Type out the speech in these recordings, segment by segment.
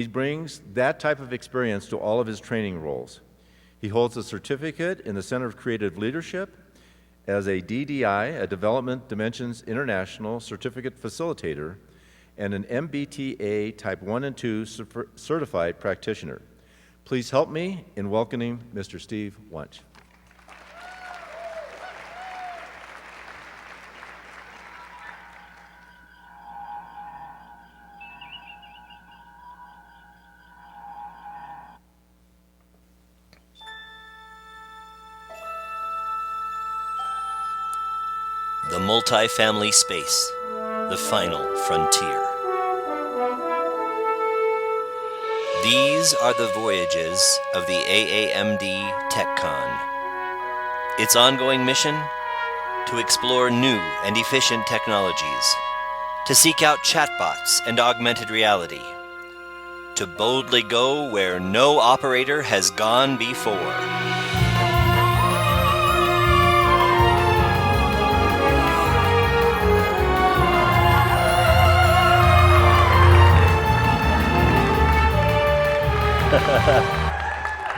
He brings that type of experience to all of his training roles. He holds a certificate in the Center of Creative Leadership as a DDI, a Development Dimensions International Certificate Facilitator, and an MBTA Type 1 and 2 certified practitioner. Please help me in welcoming Mr. Steve Wunch. The multifamily space, the final frontier. These are the voyages of the AAMD TechCon. Its ongoing mission? To explore new and efficient technologies, to seek out chatbots and augmented reality, to boldly go where no operator has gone before.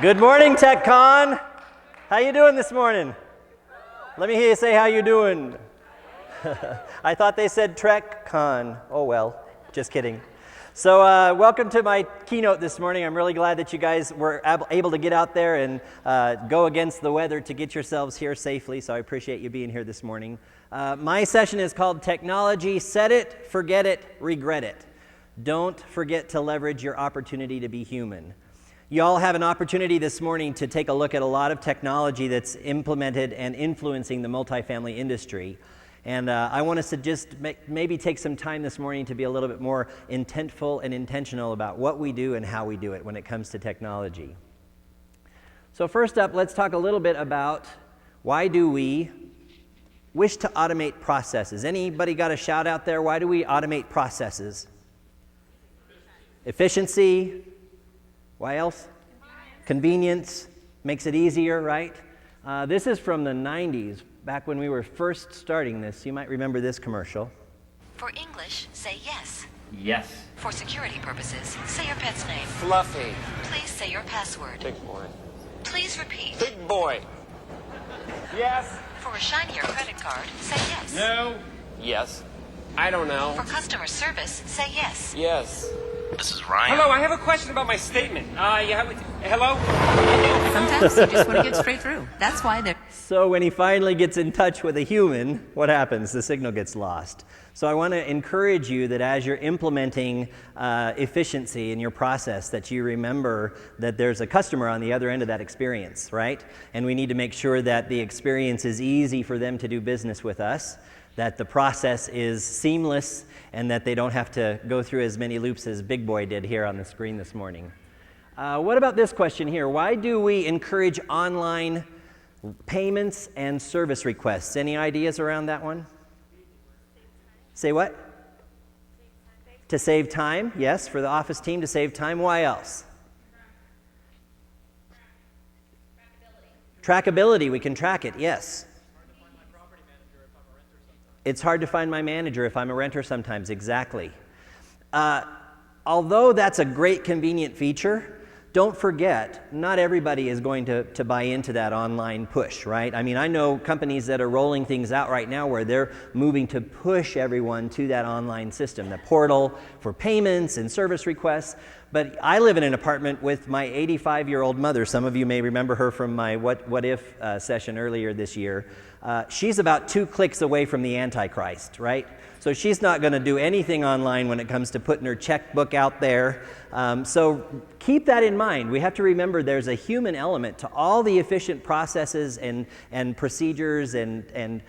Good morning, TechCon. How you doing this morning? Let me hear you say how you doing. I thought they said TechCon. Oh well, just kidding. So welcome to my keynote this morning. I'm really glad that you guys were able to get out there and go against the weather to get yourselves here safely, so I appreciate you being here this morning. My session is called Technology, Set It, Forget It, Regret It. Don't forget to leverage your opportunity to be human. You all have an opportunity this morning to take a look at a lot of technology that's implemented and influencing the multifamily industry. And I want us to just maybe take some time this morning to be a little bit more intentful and intentional about what we do and how we do it when it comes to technology. So first up, let's talk a little bit about why do we wish to automate processes. Anybody got a shout out there? Why do we automate processes? Efficiency. Why else? Convenience. Makes it easier, right? This is from the 90s, back when we were first starting this. You might remember this commercial. For English, say yes. Yes. For security purposes, say your pet's name. Fluffy. Please say your password. Big boy. Please repeat. Big boy. Yes. For a shinier credit card, say yes. No. Yes. I don't know. For customer service, say yes. Yes. This is Ryan. Hello, I have a question about my statement. Hello? Sometimes you just want to get straight through. That's why they're... So when he finally gets in touch with a human, what happens? The signal gets lost. So I want to encourage you that as you're implementing efficiency in your process, that you remember that there's a customer on the other end of that experience, right? And we need to make sure that the experience is easy for them to do business with us, that the process is seamless, and that they don't have to go through as many loops as Big Boy did here on the screen this morning. What about this question here? Why do we encourage online payments and service requests? Any ideas around that one? Say what? To save time, yes, for the office team to save time. Why else? Trackability, we can track it, yes. It's hard to find my manager if I'm a renter sometimes, exactly. Although that's a great convenient feature, don't forget, not everybody is going to buy into that online push, right? I mean, I know companies that are rolling things out right now where they're moving to push everyone to that online system, the portal for payments and service requests. But I live in an apartment with my 85-year-old mother. Some of you may remember her from my What If session earlier this year. She's about 2 clicks away from the Antichrist, right? So she's not going to do anything online when it comes to putting her checkbook out there. So keep that in mind. We have to remember there's a human element to all the efficient processes and procedures and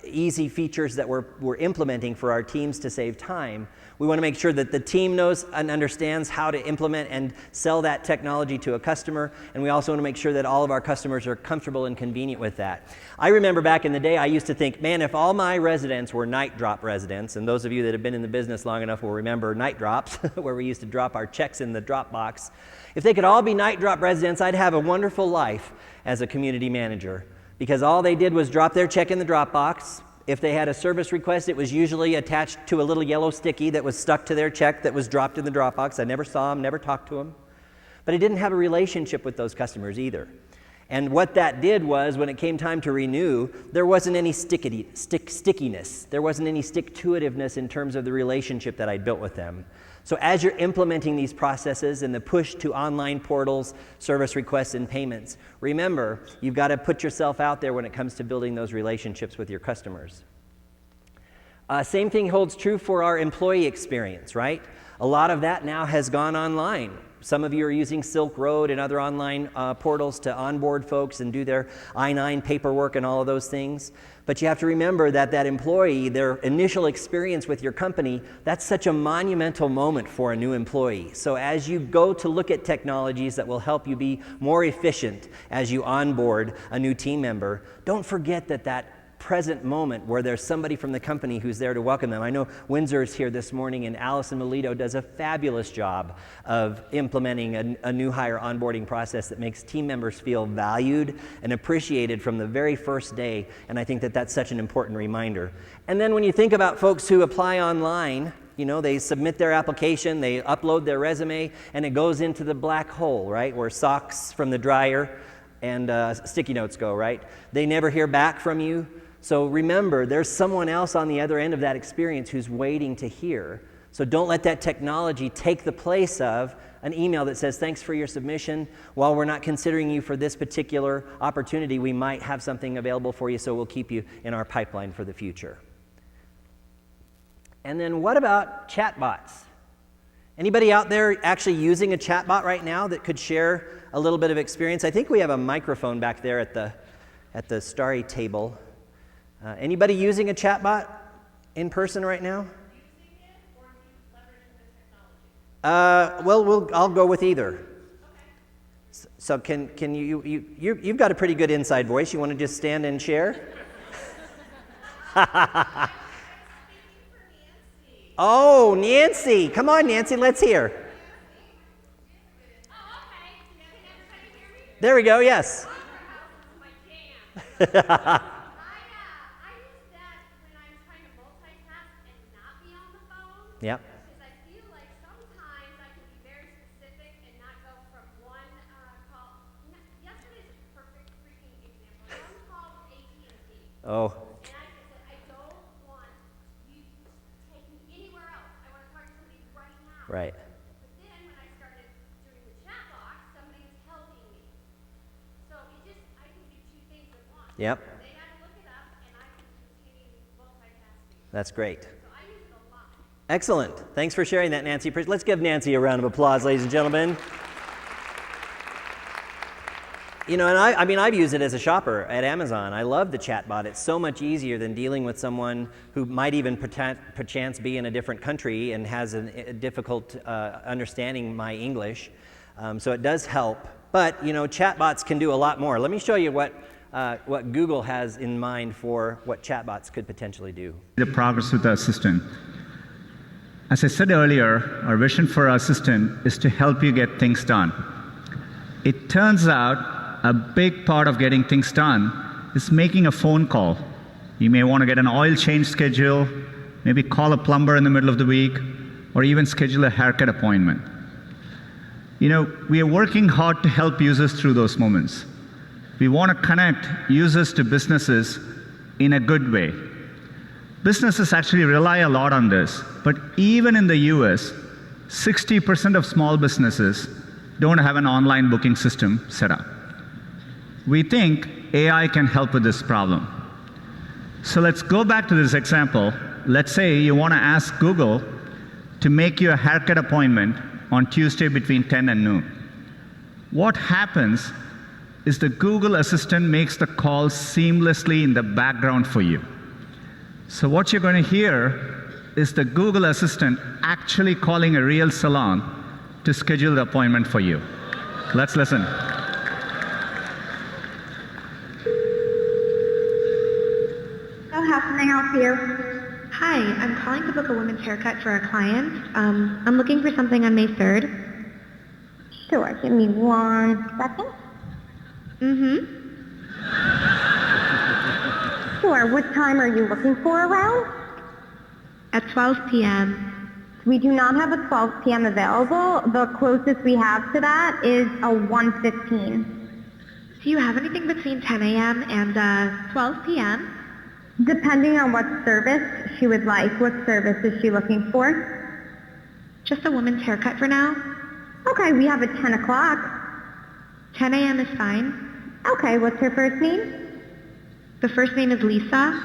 easy features that we're implementing for our teams to save time. We want to make sure that the team knows and understands how to implement and sell that technology to a customer, and we also want to make sure that all of our customers are comfortable and convenient with that. I remember back in the day, I used to think, man, if all my residents were night drop residents, and those of you that have been in the business long enough will remember night drops, where we used to drop our checks in the drop box. If they could all be night drop residents, I'd have a wonderful life as a community manager, because all they did was drop their check in the drop box. If they had a service request, it was usually attached to a little yellow sticky that was stuck to their check that was dropped in the Dropbox. I never saw them, never talked to them. But I didn't have a relationship with those customers either. And what that did was, when it came time to renew, there wasn't any stickiness. There wasn't any stick-to-itiveness in terms of the relationship that I'd built with them. So as you're implementing these processes and the push to online portals, service requests, and payments, remember, you've got to put yourself out there when it comes to building those relationships with your customers. Same thing holds true for our employee experience, right? A lot of that now has gone online. Some of you are using Silk Road and other online portals to onboard folks and do their I-9 paperwork and all of those things. But you have to remember that that employee, their initial experience with your company, that's such a monumental moment for a new employee. So as you go to look at technologies that will help you be more efficient as you onboard a new team member, don't forget that that present moment where there's somebody from the company who's there to welcome them. I know Windsor is here this morning, and Allison Melito does a fabulous job of implementing a new hire onboarding process that makes team members feel valued and appreciated from the very first day, and I think that that's such an important reminder. And then when you think about folks who apply online, you know, they submit their application, they upload their resume, and it goes into the black hole, right, where socks from the dryer and sticky notes go, right? They never hear back from you. So remember, there's someone else on the other end of that experience who's waiting to hear. So don't let that technology take the place of an email that says, thanks for your submission. While we're not considering you for this particular opportunity, we might have something available for you, so we'll keep you in our pipeline for the future. And then what about chatbots? Anybody out there actually using a chatbot right now that could share a little bit of experience? I think we have a microphone back there at the Starry table. Anybody using a chatbot in person right now? Using it, or leveraging the technology? I'll go with either. Okay. So can you've got a pretty good inside voice. You want to just stand and share? Oh, Nancy! Come on, Nancy. Let's hear. Oh, okay. Can everybody hear me? There we go. Yes. My jam. I use that when I'm trying to multitask and not be on the phone. Yep. Because I feel like sometimes I can be very specific and not go from one call. Yesterday's a perfect freaking example. One call with AAMD. Oh. And I just said, I don't want you to take me anywhere else. I want to talk to somebody right now. Right. But then when I started doing the chat box, somebody's helping me. So it just, I can do two things at once. Yep. They got to look it up, and I can continue multitasking. That's great. So I use it a lot. Excellent. Thanks for sharing that, Nancy. Let's give Nancy a round of applause, ladies and gentlemen. You know, and I mean, I've used it as a shopper at Amazon. I love the chatbot. It's so much easier than dealing with someone who might even perchance be in a different country and has a difficult understanding my English. So it does help. But, you know, chatbots can do a lot more. Let me show you what Google has in mind for what chatbots could potentially do. The progress with the assistant. As I said earlier, our vision for our assistant is to help you get things done. It turns out a big part of getting things done is making a phone call. You may want to get an oil change schedule, maybe call a plumber in the middle of the week, or even schedule a haircut appointment. You know, we are working hard to help users through those moments. We want to connect users to businesses in a good way. Businesses actually rely a lot on this, but even in the US, 60% of small businesses don't have an online booking system set up. We think AI can help with this problem. So let's go back to this example. Let's say you want to ask Google to make you a haircut appointment on Tuesday between 10 and noon. What happens is the Google Assistant makes the call seamlessly in the background for you. So what you're going to hear is the Google Assistant actually calling a real salon to schedule the appointment for you. Let's listen. How can I help you? Hi, I'm calling to book a women's haircut for a client. I'm looking for something on May 3rd. Sure, give me 1 second. Sure. What time are you looking for around? At 12 p.m. We do not have a 12 p.m. available. The closest we have to that is a 1:15. Do you have anything between 10 a.m. and 12 p.m.? Depending on what service she would like. What service is she looking for? Just a woman's haircut for now. Okay, we have a 10 o'clock. 10 a.m. is fine. Okay, what's her first name? The first name is Lisa.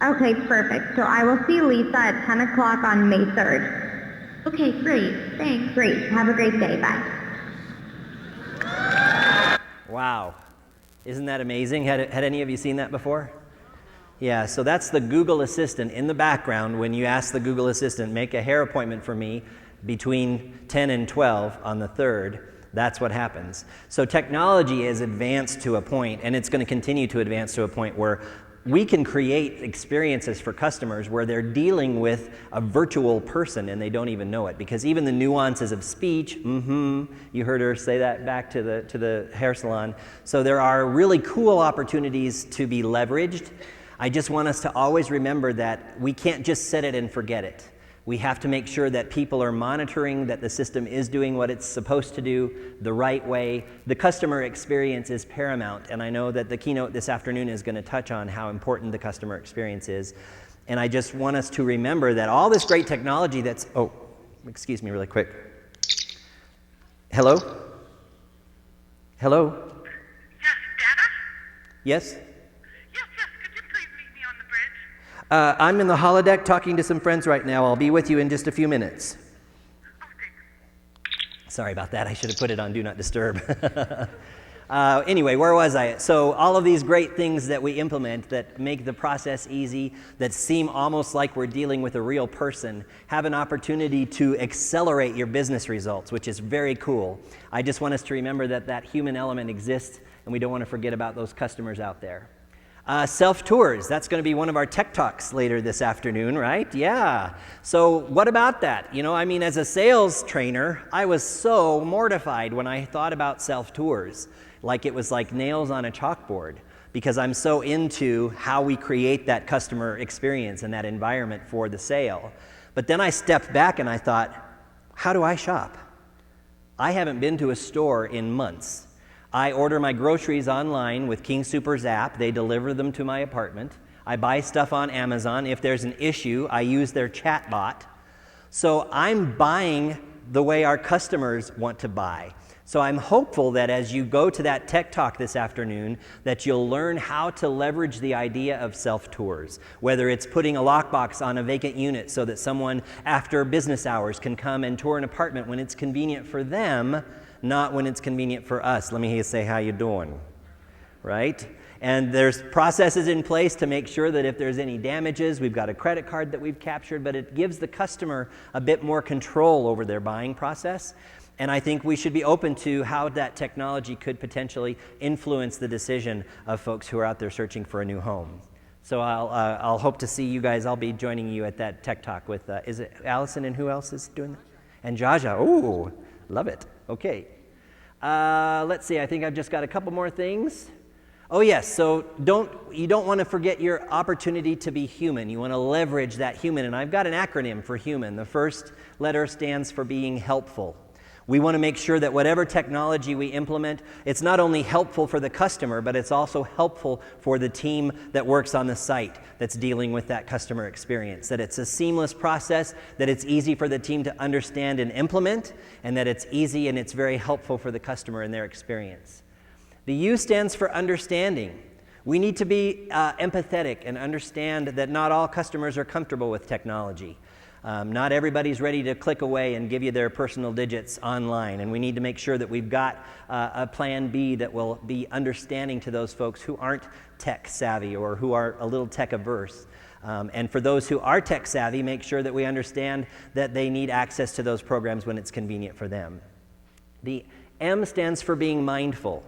Okay, perfect. So I will see Lisa at 10 o'clock on May 3rd. Okay, great. Thanks. Great. Have a great day. Bye. Wow. Isn't that amazing? Had any of you seen that before? Yeah, so that's the Google Assistant in the background when you ask the Google Assistant, make a hair appointment for me between 10 and 12 on the 3rd. That's what happens. So technology is advanced to a point, and it's going to continue to advance to a point where we can create experiences for customers where they're dealing with a virtual person and they don't even know it, because even the nuances of speech, you heard her say that back to the hair salon. So there are really cool opportunities to be leveraged. I just want us to always remember that we can't just set it and forget it. We have to make sure that people are monitoring that the system is doing what it's supposed to do the right way. The customer experience is paramount, and I know that the keynote this afternoon is going to touch on how important the customer experience is. And I just want us to remember that all this great technology that's, oh, excuse me really quick. Hello? Hello? Yes, Dana? Yes? Could you please meet me on the bridge? I'm in the holodeck talking to some friends right now. I'll be with you in just a few minutes. Sorry about that. I should have put it on Do Not Disturb. Anyway, where was I? So all of these great things that we implement that make the process easy, that seem almost like we're dealing with a real person, have an opportunity to accelerate your business results, which is very cool. I just want us to remember that that human element exists, and we don't want to forget about those customers out there. Self-tours, that's going to be one of our tech talks later this afternoon, right? Yeah. So what about that? You know, I mean, as a sales trainer, I was so mortified when I thought about self-tours, like it was like nails on a chalkboard, because I'm so into how we create that customer experience and that environment for the sale. But then I stepped back and I thought, how do I shop? I haven't been to a store in months. I order my groceries online with King Soopers app. They deliver them to my apartment. I buy stuff on Amazon. If there's an issue, I use their chat bot. So I'm buying the way our customers want to buy. So I'm hopeful that as you go to that tech talk this afternoon, that you'll learn how to leverage the idea of self-tours, whether it's putting a lockbox on a vacant unit so that someone after business hours can come and tour an apartment when it's convenient for them, not when it's convenient for us. Let me hear you say, how you doing, right? And there's processes in place to make sure that if there's any damages, we've got a credit card that we've captured, but it gives the customer a bit more control over their buying process. And I think we should be open to how that technology could potentially influence the decision of folks who are out there searching for a new home. So I'll hope to see you guys. I'll be joining you at that tech talk with, is it Allison and who else is doing that? And Jaja. Ooh, love it. Okay. Let's see, I think I've just got a couple more things. Oh yes, so you don't want to forget your opportunity to be human. You want to leverage that human, and I've got an acronym for human. The first letter stands for being helpful. We want to make sure that whatever technology we implement, it's not only helpful for the customer, but it's also helpful for the team that works on the site that's dealing with that customer experience, that it's a seamless process, that it's easy for the team to understand and implement, and that it's easy and it's very helpful for the customer in their experience. The U stands for understanding. We need to be empathetic and understand that not all customers are comfortable with technology. Not everybody's ready to click away and give you their personal digits online, and we need to make sure that we've got a plan B that will be understanding to those folks who aren't tech savvy or who are a little tech averse. And for those who are tech savvy, make sure that we understand that they need access to those programs when it's convenient for them. The M stands for being mindful.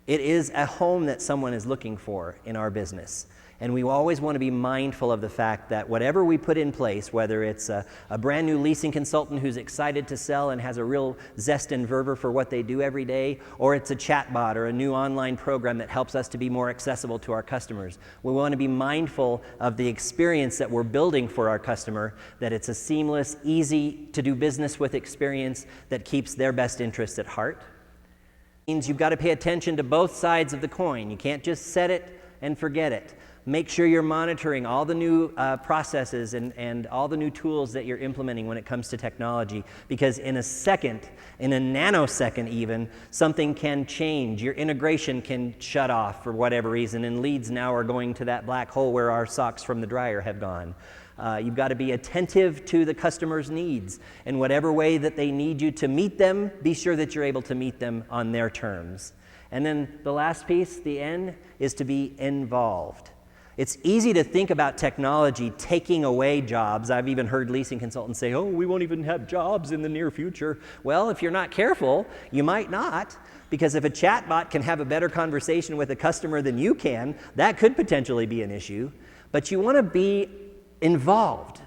It is a home that someone is looking for in our business. And we always want to be mindful of the fact that whatever we put in place, whether it's a brand new leasing consultant who's excited to sell and has a real zest and fervor for what they do every day, or it's a chatbot or a new online program that helps us to be more accessible to our customers, we want to be mindful of the experience that we're building for our customer, that it's a seamless, easy to do business with experience that keeps their best interests at heart. It means you've got to pay attention to both sides of the coin. You can't just set it and forget it. Make sure you're monitoring all the new processes and all the new tools that you're implementing when it comes to technology, because in a second, in a nanosecond even, something can change. Your integration can shut off for whatever reason, and leads now are going to that black hole where our socks from the dryer have gone. You've got to be attentive to the customer's needs. In whatever way that they need you to meet them, be sure that you're able to meet them on their terms. And then the last piece, the N, is to be involved. It's easy to think about technology taking away jobs. I've even heard leasing consultants say, oh, we won't even have jobs in the near future. Well, if you're not careful, you might not, because if a chatbot can have a better conversation with a customer than you can, that could potentially be an issue. But you want to be involved.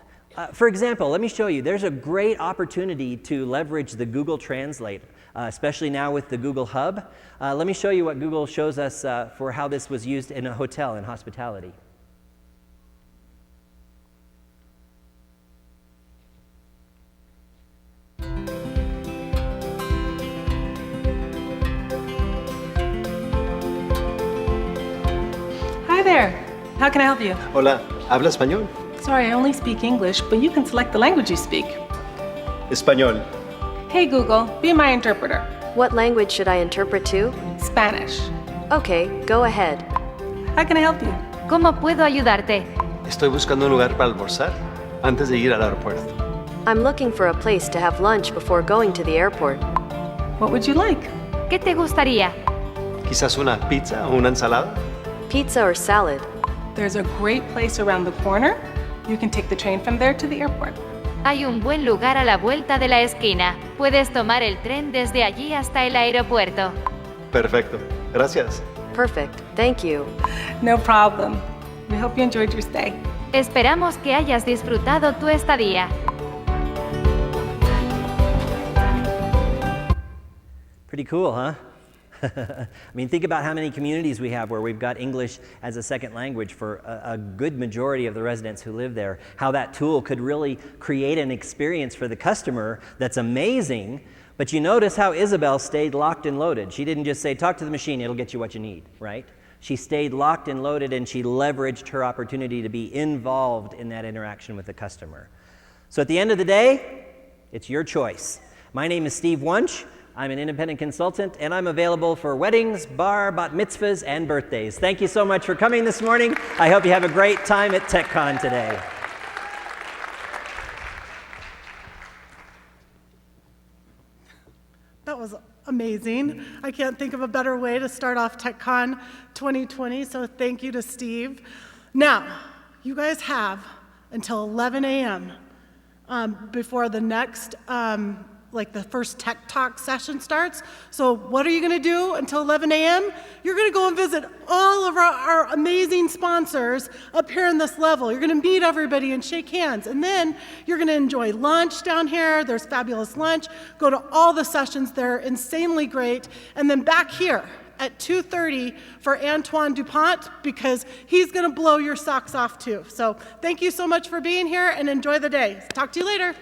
For example, let me show you. There's a great opportunity to leverage the Google Translate, especially now with the Google Hub. Let me show you what Google shows us for how this was used in a hotel in hospitality. Hi there. How can I help you? Hola, ¿habla español? Sorry, I only speak English, but you can select the language you speak. Español. Hey Google, be my interpreter. What language should I interpret to? Spanish. Okay, go ahead. How can I help you? ¿Cómo puedo ayudarte? Estoy buscando un lugar para almorzar antes de ir al aeropuerto. I'm looking for a place to have lunch before going to the airport. What would you like? ¿Qué te gustaría? Quizás una pizza o una ensalada. Pizza or salad? There's a great place around the corner. You can take the train from there to the airport. Hay un buen lugar a la vuelta de la esquina. Puedes tomar el tren desde allí hasta el aeropuerto. Perfecto. Gracias. Perfect. Thank you. No problem. We hope you enjoyed your stay. Esperamos que hayas disfrutado tu estadía. Pretty cool, huh? I mean, think about how many communities we have where we've got English as a second language for a good majority of the residents who live there. How that tool could really create an experience for the customer that's amazing. But you notice how Isabel stayed locked and loaded. She didn't just say, talk to the machine, it'll get you what you need, right? She stayed locked and loaded, and she leveraged her opportunity to be involved in that interaction with the customer. So at the end of the day, it's your choice. My name is Steve Wunch. I'm an independent consultant, and I'm available for weddings, bar, bat mitzvahs, and birthdays. Thank you so much for coming this morning. I hope you have a great time at TechCon today. That was amazing. I can't think of a better way to start off TechCon 2020, so thank you to Steve. Now, you guys have until 11 a.m. Before the next the first Tech Talk session starts. So what are you going to do until 11 a.m.? You're going to go and visit all of our amazing sponsors up here in this level. You're going to meet everybody and shake hands. And then you're going to enjoy lunch down here. There's fabulous lunch. Go to all the sessions. They're insanely great. And then back here at 2:30 for Antoine DuPont, because he's going to blow your socks off too. So thank you so much for being here, and enjoy the day. Talk to you later.